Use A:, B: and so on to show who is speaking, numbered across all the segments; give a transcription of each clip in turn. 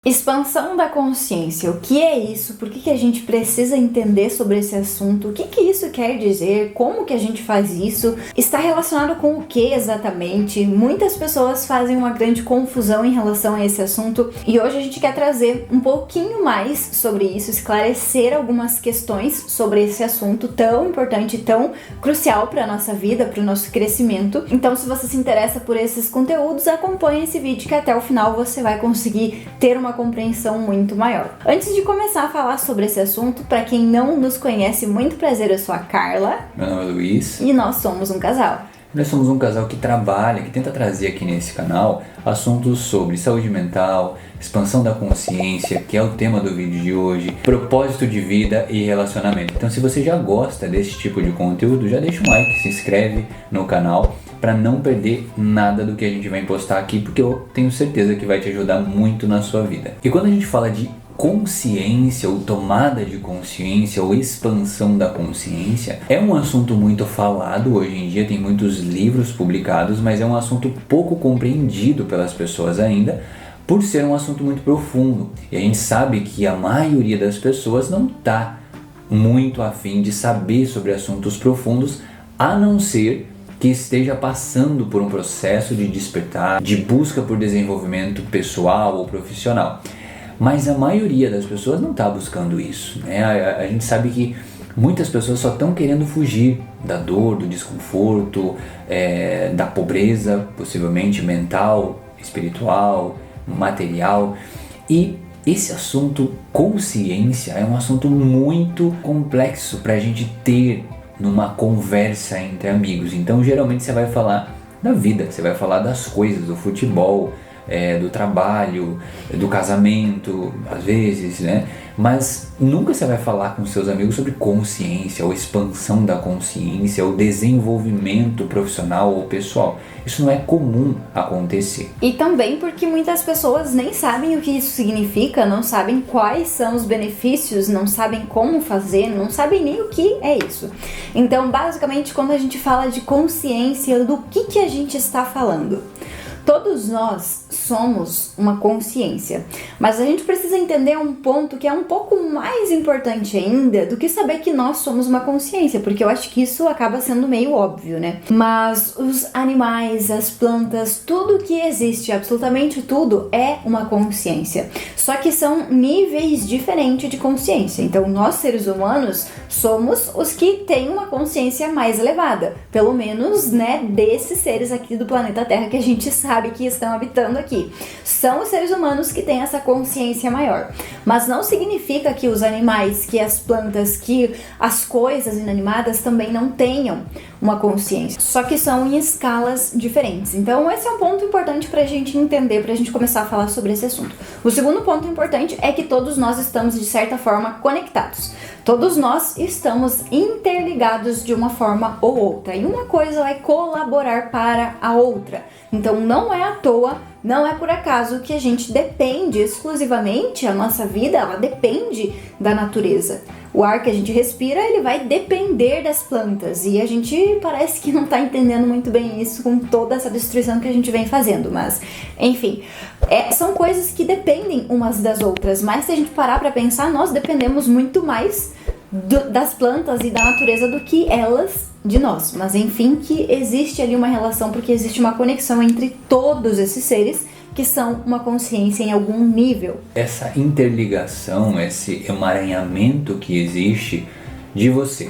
A: Expansão da consciência. O que é isso? Por que a gente precisa entender sobre esse assunto? O que isso quer dizer? Como que a gente faz isso? Está relacionado com o que exatamente? Muitas pessoas fazem uma grande confusão em relação a esse assunto e hoje a gente quer trazer um pouquinho mais sobre isso, esclarecer algumas questões sobre esse assunto tão importante, tão crucial para a nossa vida, para o nosso crescimento. Então, se você se interessa por esses conteúdos, acompanhe esse vídeo que até o final você vai conseguir ter uma compreensão muito maior. Antes de começar a falar sobre esse assunto, para quem não nos conhece, muito prazer, eu sou a Carla.
B: Meu nome é Luiz.
A: E nós somos um casal.
B: Nós somos um casal que trabalha, que tenta trazer aqui nesse canal assuntos sobre saúde mental, expansão da consciência, que é o tema do vídeo de hoje, propósito de vida e relacionamento. Então, se você já gosta desse tipo de conteúdo, já deixa um like, se inscreve no canal para não perder nada do que a gente vai postar aqui, porque eu tenho certeza que vai te ajudar muito na sua vida. E quando a gente fala de consciência ou tomada de consciência ou expansão da consciência, é um assunto muito falado hoje em dia, tem muitos livros publicados, mas é um assunto pouco compreendido pelas pessoas ainda, por ser um assunto muito profundo. E a gente sabe que a maioria das pessoas não está muito afim de saber sobre assuntos profundos, a não ser que esteja passando por um processo de despertar, de busca por desenvolvimento pessoal ou profissional. Mas a maioria das pessoas não está buscando isso, né? A gente sabe que muitas pessoas só estão querendo fugir da dor, do desconforto, da pobreza, possivelmente mental, espiritual, material. E esse assunto consciência é um assunto muito complexo para a gente ter numa conversa entre amigos. Então geralmente você vai falar da vida, você vai falar das coisas, do futebol, do trabalho, do casamento, às vezes, né? Mas nunca você vai falar com seus amigos sobre consciência, ou expansão da consciência, ou desenvolvimento profissional ou pessoal. Isso não é comum acontecer.
A: E também porque muitas pessoas nem sabem o que isso significa, não sabem quais são os benefícios, não sabem como fazer, não sabem nem o que é isso. Então, basicamente, quando a gente fala de consciência, do que a gente está falando? Todos nós somos uma consciência, mas a gente precisa entender um ponto que é um pouco mais importante ainda do que saber que nós somos uma consciência, porque eu acho que isso acaba sendo meio óbvio, né? Mas os animais, as plantas, tudo que existe, absolutamente tudo, é uma consciência. Só que são níveis diferentes de consciência. Então, nós seres humanos somos os que têm uma consciência mais elevada, pelo menos, né, desses seres aqui do planeta Terra que a gente sabe que estão habitando aqui. São os seres humanos que têm essa consciência maior. Mas não significa que os animais, que as plantas, que as coisas inanimadas também não tenham uma consciência. Só que são em escalas diferentes. Então esse é um ponto importante pra gente entender, pra gente começar a falar sobre esse assunto. O segundo ponto importante é que todos nós estamos de certa forma conectados. Todos nós estamos interligados de uma forma ou outra. E uma coisa vai colaborar para a outra. Então não é à toa, não é por acaso que a gente depende exclusivamente, a nossa vida, ela depende da natureza. O ar que a gente respira, ele vai depender das plantas e a gente parece que não está entendendo muito bem isso com toda essa destruição que a gente vem fazendo, mas enfim, são coisas que dependem umas das outras, mas se a gente parar para pensar, nós dependemos muito mais das plantas e da natureza do que elas de nós, mas enfim que existe ali uma relação porque existe uma conexão entre todos esses seres que são uma consciência em algum nível.
B: Essa interligação, esse emaranhamento que existe de você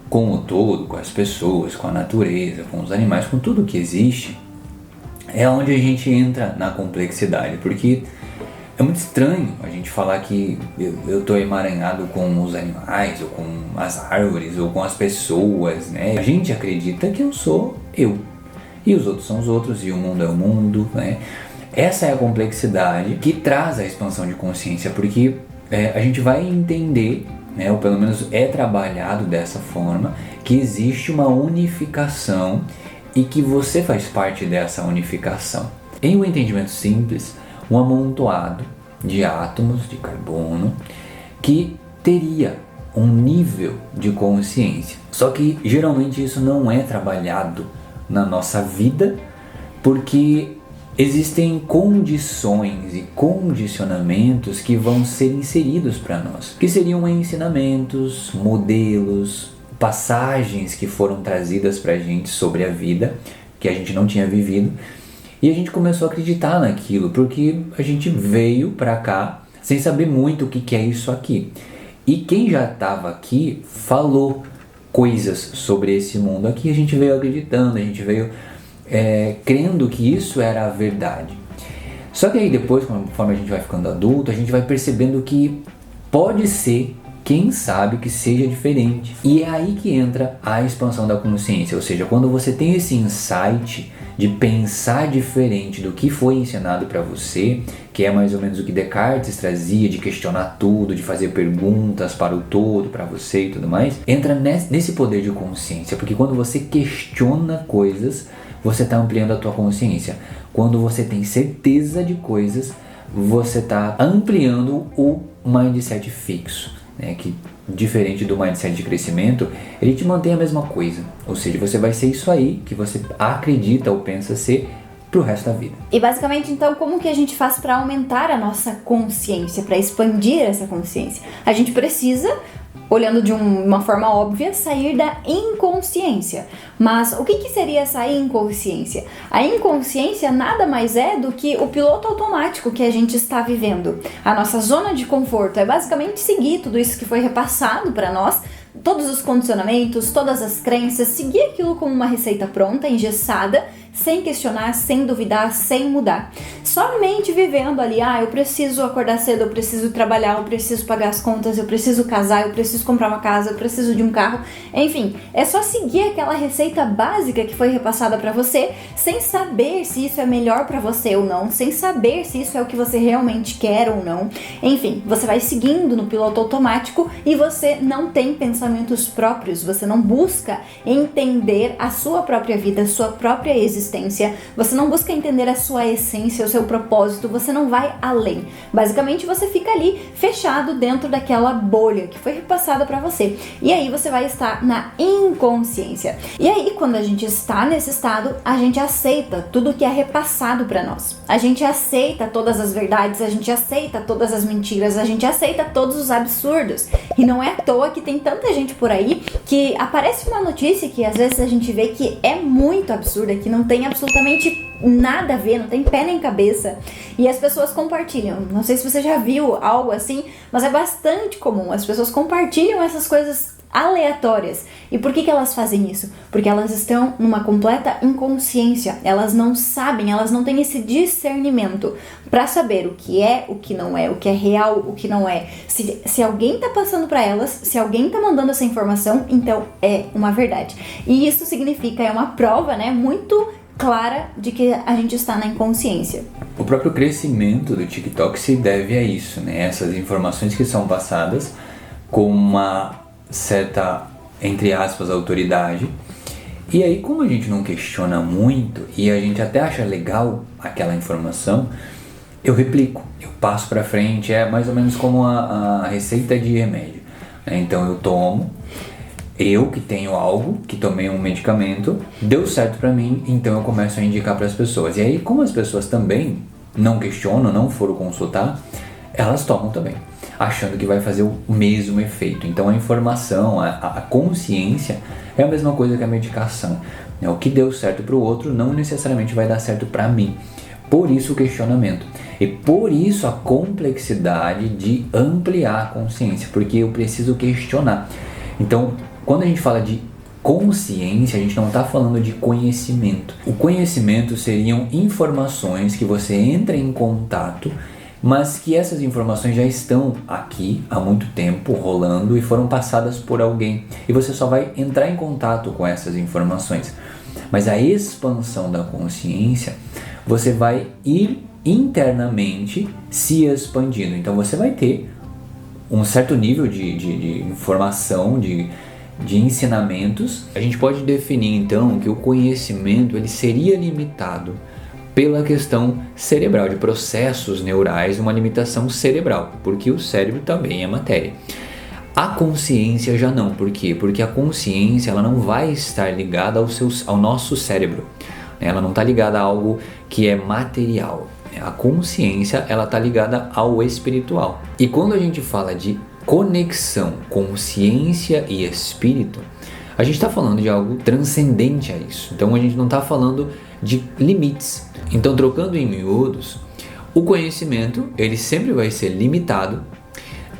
B: com o todo, com as pessoas, com a natureza, com os animais, com tudo que existe, é onde a gente entra na complexidade, porque é muito estranho a gente falar que eu estou emaranhado com os animais, ou com as árvores, ou com as pessoas, né? A gente acredita que eu sou eu, e os outros são os outros, e o mundo é o mundo, né? Essa é a complexidade que traz a expansão de consciência, porque a gente vai entender, né, ou pelo menos é trabalhado dessa forma, que existe uma unificação e que você faz parte dessa unificação. Em um entendimento simples, um amontoado de átomos de carbono que teria um nível de consciência. Só que geralmente isso não é trabalhado na nossa vida porque existem condições e condicionamentos que vão ser inseridos para nós, que seriam ensinamentos, modelos, passagens que foram trazidas para a gente sobre a vida, que a gente não tinha vivido, e a gente começou a acreditar naquilo, porque a gente veio para cá sem saber muito o que é isso aqui. E quem já estava aqui falou coisas sobre esse mundo aqui, a gente veio acreditando, a gente veio crendo que isso era a verdade. Só que aí depois, conforme a gente vai ficando adulto, a gente vai percebendo que pode ser, quem sabe, que seja diferente. E é aí que entra a expansão da consciência, ou seja, quando você tem esse insight de pensar diferente do que foi ensinado para você, que é mais ou menos o que Descartes trazia, de questionar tudo, de fazer perguntas para o todo, para você e tudo mais, entra nesse poder de consciência, porque quando você questiona coisas, você está ampliando a tua consciência. Quando você tem certeza de coisas, você está ampliando o mindset fixo, né? Que, diferente do mindset de crescimento, ele te mantém a mesma coisa. Ou seja, você vai ser isso aí que você acredita ou pensa ser pro resto da vida.
A: E basicamente, então, como que a gente faz para aumentar a nossa consciência, para expandir essa consciência? A gente precisa, olhando de uma forma óbvia, sair da inconsciência. Mas o que seria essa inconsciência? A inconsciência nada mais é do que o piloto automático que a gente está vivendo. A nossa zona de conforto é basicamente seguir tudo isso que foi repassado para nós, todos os condicionamentos, todas as crenças, seguir aquilo como uma receita pronta, engessada, sem questionar, sem duvidar, sem mudar. Somente vivendo ali, eu preciso acordar cedo, eu preciso trabalhar, eu preciso pagar as contas, eu preciso casar, eu preciso comprar uma casa, eu preciso de um carro. Enfim, é só seguir aquela receita básica que foi repassada para você, sem saber se isso é melhor para você ou não, sem saber se isso é o que você realmente quer ou não. Enfim, você vai seguindo no piloto automático e você não tem pensamentos próprios, você não busca entender a sua própria vida, a sua própria existência, você não busca entender a sua essência, o seu propósito, você não vai além. Basicamente, você fica ali fechado dentro daquela bolha que foi repassada para você. E aí você vai estar na inconsciência. E aí, quando a gente está nesse estado, a gente aceita tudo que é repassado para nós. A gente aceita todas as verdades, a gente aceita todas as mentiras, a gente aceita todos os absurdos. E não é à toa que tem tanta gente por aí que aparece uma notícia que às vezes a gente vê que é muito absurda, que não tem absolutamente nada a ver, não tem pé nem cabeça, e as pessoas compartilham. Não sei se você já viu algo assim, mas é bastante comum. As pessoas compartilham essas coisas aleatórias. E por que elas fazem isso? Porque elas estão numa completa inconsciência. Elas não sabem, elas não têm esse discernimento para saber o que é, o que não é, o que é real, o que não é. Se alguém tá passando para elas, se alguém tá mandando essa informação, então é uma verdade. E isso significa, é uma prova, né, muito clara de que a gente está na inconsciência.
B: O próprio crescimento do TikTok se deve a isso, né? Essas informações que são passadas com uma certa, entre aspas, autoridade. E aí, como a gente não questiona muito e a gente até acha legal aquela informação, eu replico, eu passo para frente. É mais ou menos como a receita de remédio, né? Então eu tomo, eu que tenho algo, que tomei um medicamento, deu certo para mim, então eu começo a indicar para as pessoas. E aí, como as pessoas também não questionam, não foram consultar, elas tomam também, achando que vai fazer o mesmo efeito. Então a informação, a consciência é a mesma coisa que a medicação. O que deu certo para o outro não necessariamente vai dar certo para mim. Por isso o questionamento. E por isso a complexidade de ampliar a consciência, porque eu preciso questionar. Então, quando a gente fala de consciência, a gente não está falando de conhecimento. O conhecimento seriam informações que você entra em contato, mas que essas informações já estão aqui há muito tempo rolando e foram passadas por alguém, e você só vai entrar em contato com essas informações. Mas a expansão da consciência, você vai ir internamente se expandindo. Então você vai ter um certo nível de informação, de ensinamentos. A gente pode definir então que o conhecimento ele seria limitado pela questão cerebral, de processos neurais, uma limitação cerebral, porque o cérebro também é matéria. A consciência já não. Por quê? Porque a consciência ela não vai estar ligada ao nosso cérebro. né? Ela não está ligada a algo que é material. A consciência, ela está ligada ao espiritual. E quando a gente fala de conexão, consciência e espírito, a gente está falando de algo transcendente a isso. Então a gente não está falando de limites. Então, trocando em miúdos, o conhecimento ele sempre vai ser limitado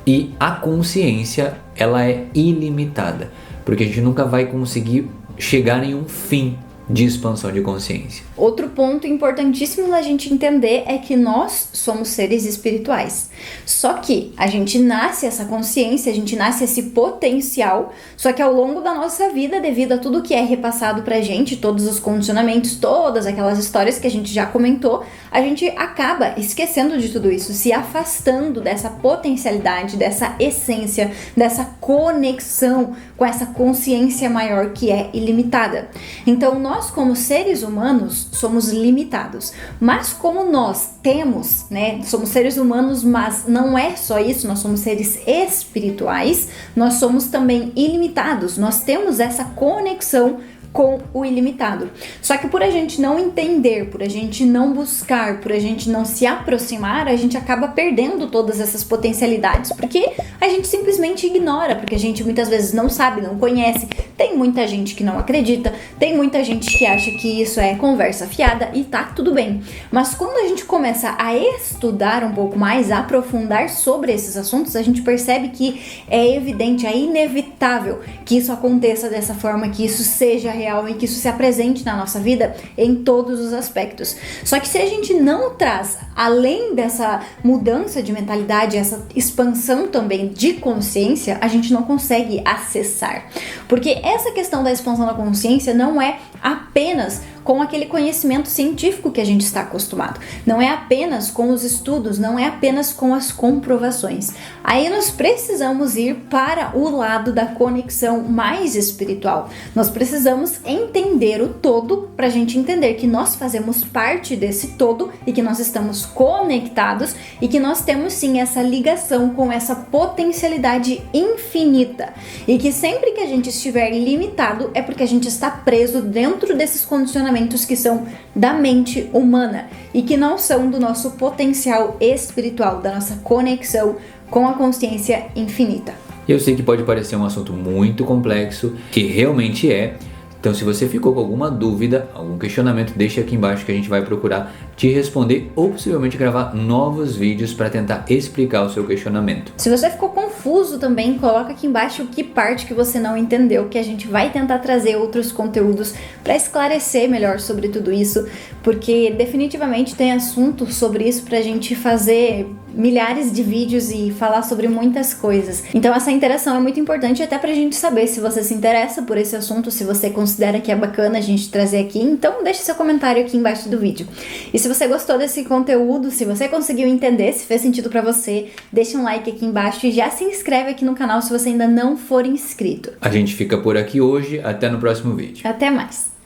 B: e a consciência ela é ilimitada, porque a gente nunca vai conseguir chegar em um fim de expansão de consciência.
A: Outro ponto importantíssimo da gente entender é que nós somos seres espirituais. Só que a gente nasce essa consciência, a gente nasce esse potencial, só que ao longo da nossa vida, devido a tudo que é repassado pra gente, todos os condicionamentos, todas aquelas histórias que a gente já comentou, a gente acaba esquecendo de tudo isso, se afastando dessa potencialidade, dessa essência, dessa conexão com essa consciência maior que é ilimitada. Então nós como seres humanos somos limitados, mas como nós temos, né, somos seres humanos, mas não é só isso, nós somos seres espirituais, nós somos também ilimitados, nós temos essa conexão com o ilimitado. Só que por a gente não entender, por a gente não buscar, por a gente não se aproximar, a gente acaba perdendo todas essas potencialidades, porque a gente simplesmente ignora, porque a gente muitas vezes não sabe, não conhece. Tem muita gente que não acredita, tem muita gente que acha que isso é conversa fiada e tá tudo bem. Mas quando a gente começa a estudar um pouco mais, a aprofundar sobre esses assuntos, a gente percebe que é evidente, é inevitável que isso aconteça dessa forma, que isso seja real e que isso se apresente na nossa vida em todos os aspectos. Só que se a gente não traz, além dessa mudança de mentalidade, essa expansão também de consciência, a gente não consegue acessar. Porque essa questão da expansão da consciência não é apenas com aquele conhecimento científico que a gente está acostumado. Não é apenas com os estudos, não é apenas com as comprovações. Aí nós precisamos ir para o lado da conexão mais espiritual. Nós precisamos entender o todo para a gente entender que nós fazemos parte desse todo e que nós estamos conectados e que nós temos sim essa ligação com essa potencialidade infinita. E que sempre que a gente estiver limitado é porque a gente está preso dentro desses condicionamentos que são da mente humana e que não são do nosso potencial espiritual, da nossa conexão com a consciência infinita.
B: Eu sei que pode parecer um assunto muito complexo, que realmente é. Então, se você ficou com alguma dúvida, algum questionamento, deixe aqui embaixo que a gente vai procurar te responder ou possivelmente gravar novos vídeos para tentar explicar o seu questionamento.
A: Se você ficou confuso também, coloca aqui embaixo que parte que você não entendeu, que a gente vai tentar trazer outros conteúdos para esclarecer melhor sobre tudo isso, porque definitivamente tem assunto sobre isso pra gente fazer milhares de vídeos e falar sobre muitas coisas. Então essa interação é muito importante até pra gente saber se você se interessa por esse assunto, se você considera que é bacana a gente trazer aqui, então deixe seu comentário aqui embaixo do vídeo. E se você gostou desse conteúdo, se você conseguiu entender, se fez sentido pra você, deixa um like aqui embaixo e já se inscreve aqui no canal se você ainda não for inscrito.
B: A gente fica por aqui hoje, até no próximo vídeo.
A: Até mais!